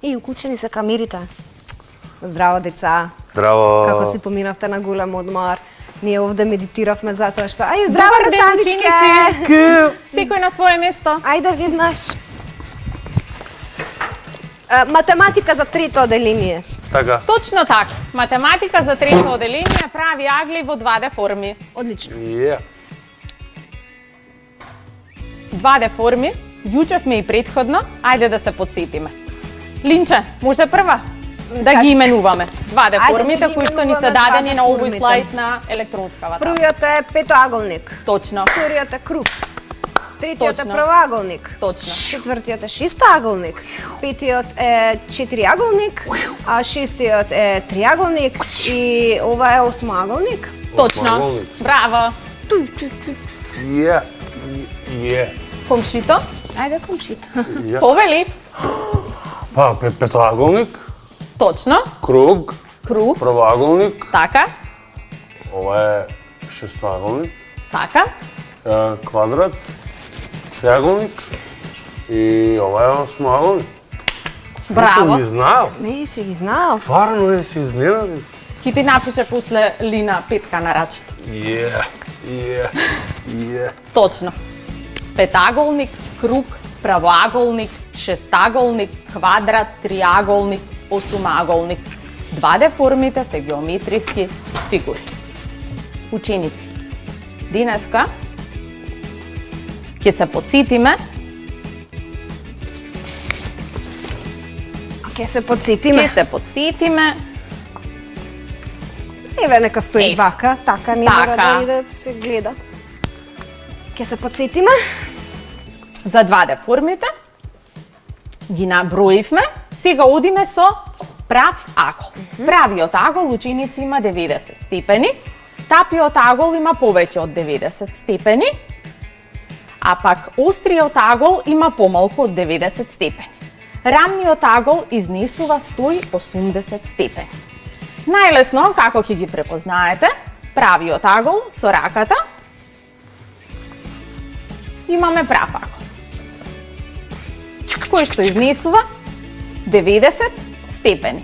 И укучени се камерите. Здраво, деца. Здраво. Како си поминавте на голем одмор? Ние овде медитиравме затоа што... Ај, здраво, Добар ден, ученици! Секој на свое место. Ајде веднаш. Математика за трето оделение. Така. Точно така. Математика за трето оделение прави агли во 2D форми. Одлично. Ја. 2D форми, јучевме и претходно, ајде да се подсетиме. Линче, може прва да ги именуваме. 2D Ајде формите да ги кои што ни се именуваме дадени 2D на овој формите. слайд на електронската. Првиот е петоаголник. Точно, Вториот е круг. Третиот е Точно. правоаголник. точно. Четвртиот е шестоаголник. Петиот е четириаголник. А шестиот е триаголник. И ова е осмоаголник. Точно. Осмоаголник. Браво. Ја. Ја. Комшито, Ајде, комшито. Ја. повели. Па, петоаголник, Точно. круг, Круг, правоаголник, така, ова е шестоаголник, така. квадрат, триаголник и ова е осмоаголник. Браво. Сум ги знал. Не, си ги знал. Стварно не си изненади. Ки ти напише после Лина петка на рачето. Ја. Точно. Петаголник, круг, правоаголник, шестаголник, квадрат, триаголник, осумаголник. 2D формите се геометриски фигури. Ученици, денеска ќе се подсетиме Ке се подсетиме. Еве, нека стои Ев. вака, така не мора Така. да иде се гледа. Ке се подсетиме. за 2D формите, ги наброивме, сега одиме со прав агол. Правиот агол, ученици, има 90 степени, тапиот агол има повеќе од 90 степени, а пак остриот агол има помалку од 90 степени. Рамниот агол изнесува 180 степени. Најлесно, како ќе ги препознаете, правиот агол со раката имаме прав агол, кој што изнесува 90 степени.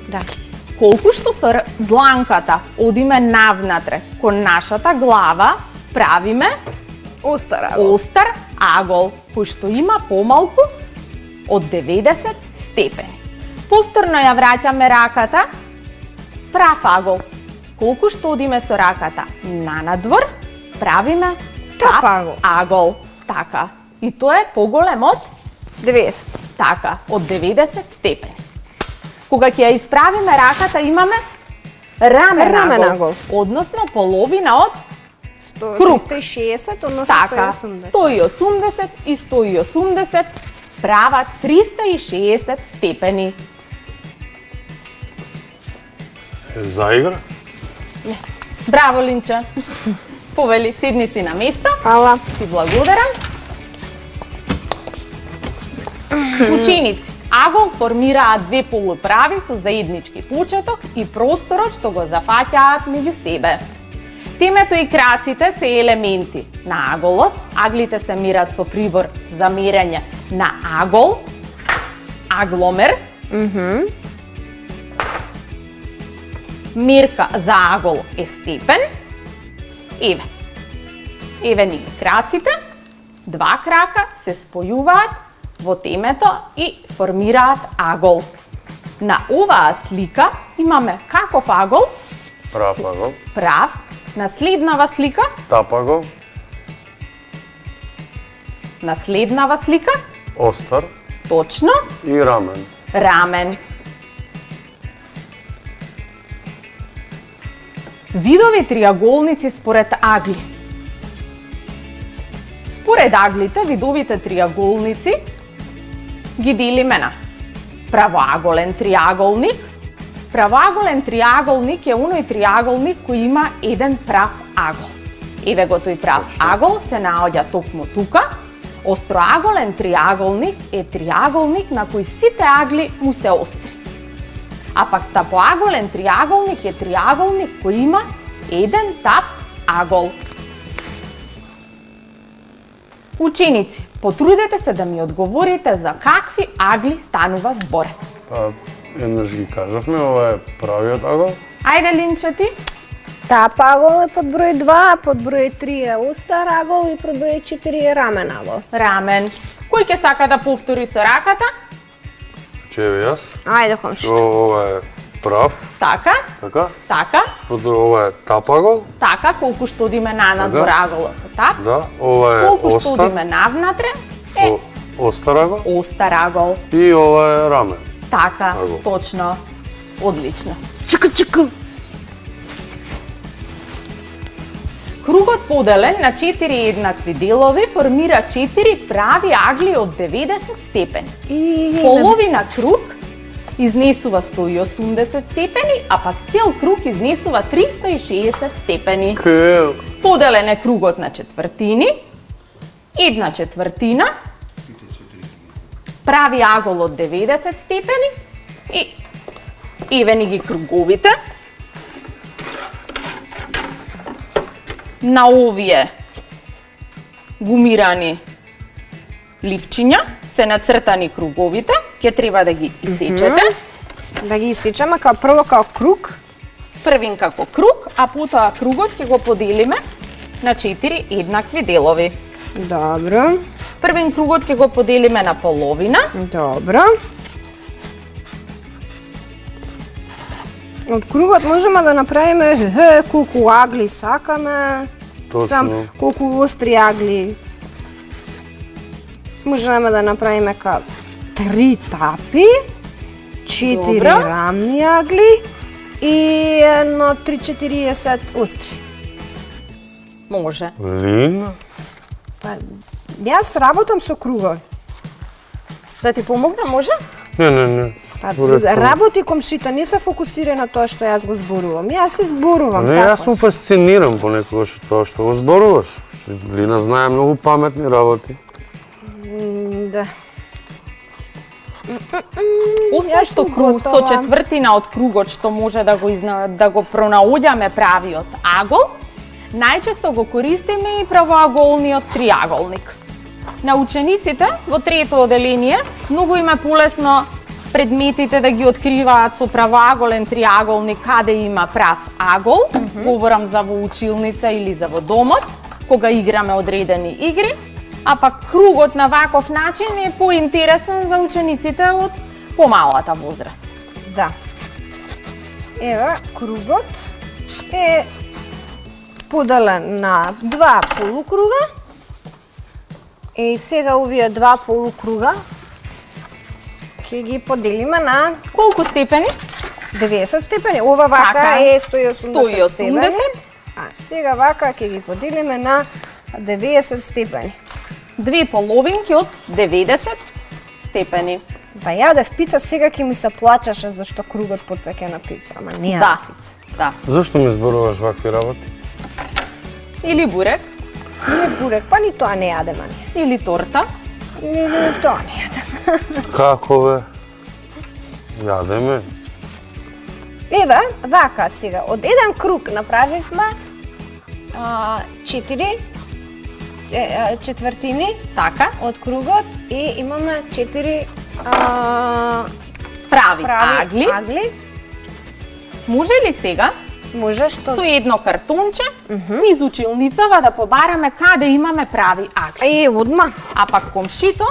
Да. Колку што со дланката одиме навнатре кон нашата глава, правиме Остар агол. остар агол, кој што има помалку од 90 степени. Повторно ја враќаме раката, прав агол. Колку што одиме со раката нанадвор, правиме Тап агол. агол. Така. И тоа е поголем од 90. така, од 90 степени. Кога ќе ја исправиме раката, имаме рамен Рамен агол, агол. односно половина од 100, Круг. 360, односно така, 180. 180 и 180 прават 360 степени. Се заигра? Браво, Линче. Повели, седни си на место. Фала. Ти благодарам. Ученици, агол формираат две полуправи со заеднички почеток и просторот што го зафаќаат меѓу себе. Темето и краците се елементи на аголот. Аглите се мерат со прибор за мерење на агол, агломер. Мерка за агол е степен. Еве ни ги краците. Два крака се спојуваат во темето и формираат агол. На оваа слика имаме каков агол? Прав агол, Прав. На следнава слика? тап агол, На следнава слика? остар Точно. и рамен. Рамен. Видови триаголници според агли. Според аглите, видовите триаголници ги делиме на правоаголен триаголник. Правоаголен триаголник е оној триаголник кој има еден прав агол. Еве го тој прав агол се наоѓа токму тука. Остроаголен триаголник е триаголник на кој сите агли му се остри. А пак тапоаголен триаголник е триаголник кој има еден тап агол. Ученици, потрудете се да ми одговорите за какви агли станува збор. Па, еднаш ги кажавме, ова е правиот агол. Ајде, Линчо, ти. Тап агол е под број 2, под број 3 е остар агол и под број 4 е рамен агол. Рамен. Кој ќе сака да повтори со раката? Чеви јас. Ајде, комши. Ова е прав, Така, така? така, Потоа ова е тап агол. така, колку што одиме на Така. надвор аголот. Тап. Да, ова е Колку што остар. одиме навнатре е Остар агол. остар агол. И ова е рамен. Така, Агол. точно. Одлично. Чика. Кругот поделен на 4 еднакви делови формира 4 прави агли од 90 степени. И Половина круг изнесува 180 степени, а пак цел круг изнесува 360 степени. Кај Поделен е кругот на четвртини, една четвртина, прави агол од 90 степени и евени ги круговите. На овие гумирани ливчиња се нацртани круговите, ќе треба да ги исечете. да ги исечеме као прво као круг. Првин како круг, а потоа кругот ќе го поделиме на 4 еднакви делови. Добро. Првин кругот ќе го поделиме на половина, Добро. Од кругот можеме да направиме колку агли сакаме. Точно. Сам колку остри агли. Можеме да направиме као 3 тапи, 4 Добро. рамни агли и едно 3-40 остри. може. Лина? Па, јас работам со кругови. Да ти помогна, може? Не. Па, Поред со- работи комшито, не се фокусира на тоа што јас го зборувам. Јас се зборувам. Не, така јас сум си. фасциниран понекогаш од тоа што го зборуваш. Лина знае многу паметни работи. Да. Освен Јас што сум круг со готова. четвртина од кругот што може да го пронаоѓаме правиот агол, најчесто го користиме и правоаголниот триаголник. На учениците во трето оделение многу им е полесно предметите да ги откриваат со правоаголен триаголник каде има прав агол. Говорам за во училница или за во домот, кога играме одредени игри, а пак кругот на ваков начин е поинтересен за учениците од помалата возраст. Да. Ева, кругот е поделен на два полукруга. И сега овие два полукруга ќе ги поделиме на Колку степени? 90 степени. Ова вака Така. е 180 степени. 180. А сега вака ќе ги поделиме на 90 степени. Две половинки од 90 степени. Па јадев пица, сега ќе ми се плачеше зашто кругот потсеќа на пица, ама не јадев Да, пица. да. Зошто ми зборуваш вакви работи? Или бурек, Не бурек, па ни тоа не јадеме ние. или торта. Ни тоа не јадеме. Како бе? Јадеме. Еве, вака сега, од еден круг направивме 4 четвртини Така, од кругот и имаме 4 прави, прави агли. Може ли сега Може што со едно картонче низ училницава да побараме каде имаме прави агли? одма. А пак комшито,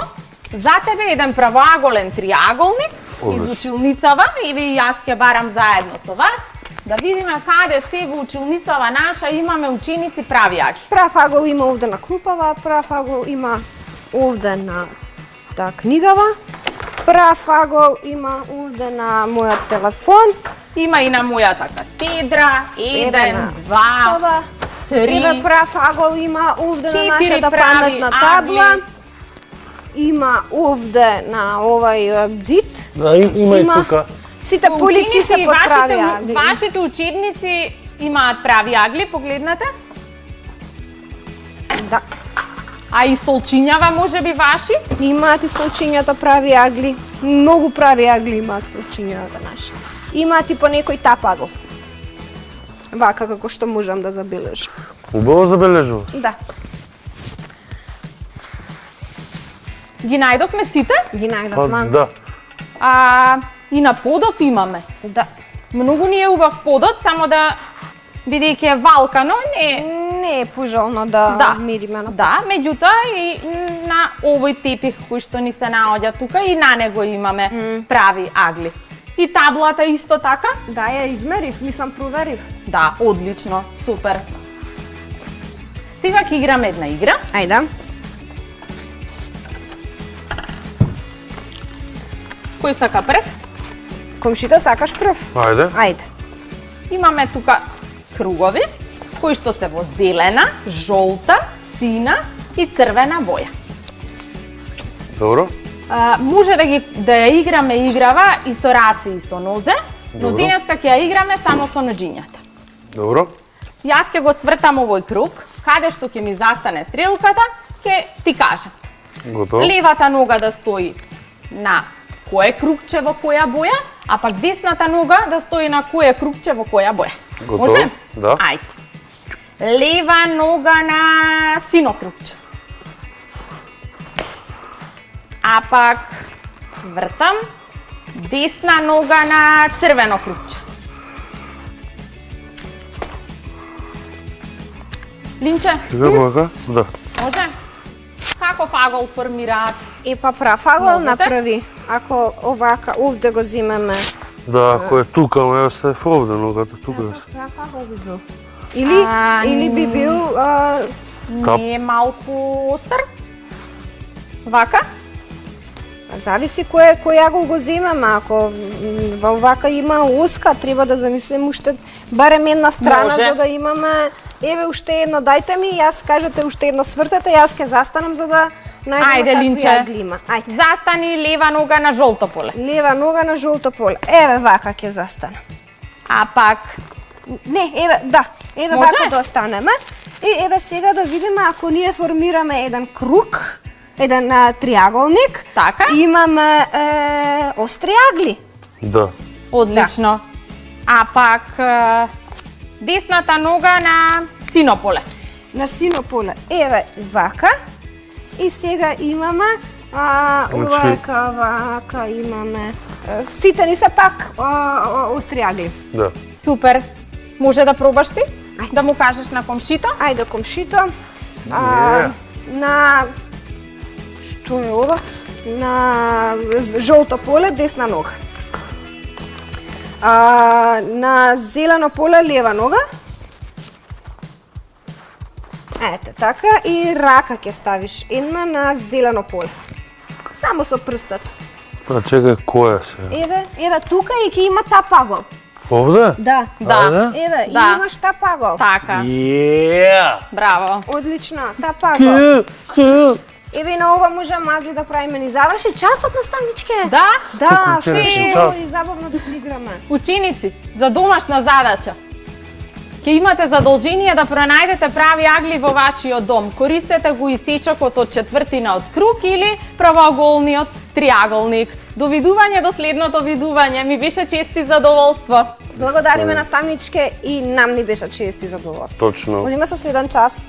за тебе еден правоаголен триаголник из Одлично. училницава и ви јас ќе барам заедно со вас да видиме каде се во училницава наша имаме ученици прави агли. Прав агол има овде на клупава, прав агол има овде на книгава, прав агол има овде на мојот телефон, Има и на мојата катедра, еден, на два, ова, еве три, прав агол има овде на 4 нашата прави паметна табла, агли. има овде на овај зид, Да, има и Има. тука. сите полици се Ученици, под прави агли. вашите учебници имаат прави агли, погледнете. Да. А и столчињава може би ваши? Имаат и столчињата прави агли. Многу прави агли имаат столчињата наши. Имаат и по некој тап агол. Вака како што можам да забележам. Убаво забележуваш. Да. Ги најдовме сите, Ги Па најдовме. да. и на подов имаме. Да. Многу ни е убав подот, само да бидејќи е валкано, Не е пожелно да мириме на Да, меѓутоа и на овој тепих кој што ни се наоѓа тука и на него имаме прави агли. И таблата исто така? Да, ја измерив, мислам проверив. Да, одлично, супер. Сега ќе играме една игра. Ајде. Кој сака прв? Комшита, сакаш прв? Ајде. Ајде. Имаме тука кругови, кои што се во зелена, жолта, сина и црвена боја. Добро. Може да ја играме играва и со раце и со нозе, но Добро. денеска ќе ја играме само со ноџињата. Добро. Јас ќе го свртам овој круг, каде што ќе ми застане стрелката, ќе ти кажам. Готово. Левата нога да стои на кое крugче во која боја, а пак десната нога да стои на кое крugче во која боја. Готово, Може? да. Ајде. Лева нога на сино крugче. А пак вртам десна нога на црвено крugче. Линче, Како така? Да. може? Каков агол формираат? И па прав агол Можете? направи. Ако овака, овде го зимеме. Да, ако е тука, ама ја ставив овде ногата, тука да се. Прав агол би бил. Или би бил Тап. Не е малку остар? Вака? зависи кој агол го земеме. Ако во овака има оска, треба да замислиме уште барем една страна Може. за да имаме. Еве уште едно, дајте ми, јас кажете уште едно свртете, јас ќе застанам за да најдеме Ајде, какви Линче. агли има. Ајде. Застани лева нога на жолто поле. Лева нога на жолто поле. Еве вака ќе застанам. А пак Не, еве, да, еве Може? вака да останеме. И еве сега да видиме ако ние формираме еден круг, еден триаголник, Така. имаме остри агли. Да. одлично. А пак десната нога на сино поле. На сино поле. Еве вака. И сега имаме Значи- вака имаме. Сите ни се пак остри агли. Да. Супер. Може да пробаш ти? Да му кажеш на комшито? Ајде комшито. Е. На што е ова? На жолто поле десна нога. На зелено поле лева нога. Ете така и рака ќе ставиш една на зелено поле. Само со прстот. Па чекај, која се? Еве тука и ќе има тапагол. Овде? Да. Ајде. Еве, Да. и имаш тапагол. Така. Браво. Одлично, тапагол. Ке? Еве и на ова можеме агли да правиме. Ни заврши часот наставничке. Да? Да, што интересен е час. и забавно да се играме. Ученици, за домашна задача. Ќе имате задолжение да пронајдете прави агли во вашиот дом. Користете го и сечокот од четвртина од круг или правоаголниот триаголник. До видување, до следното видување. Ми беше чест и задоволство. Благодариме наставничке и нам ни беше чест и задоволство. Точно. Одиме со следен час.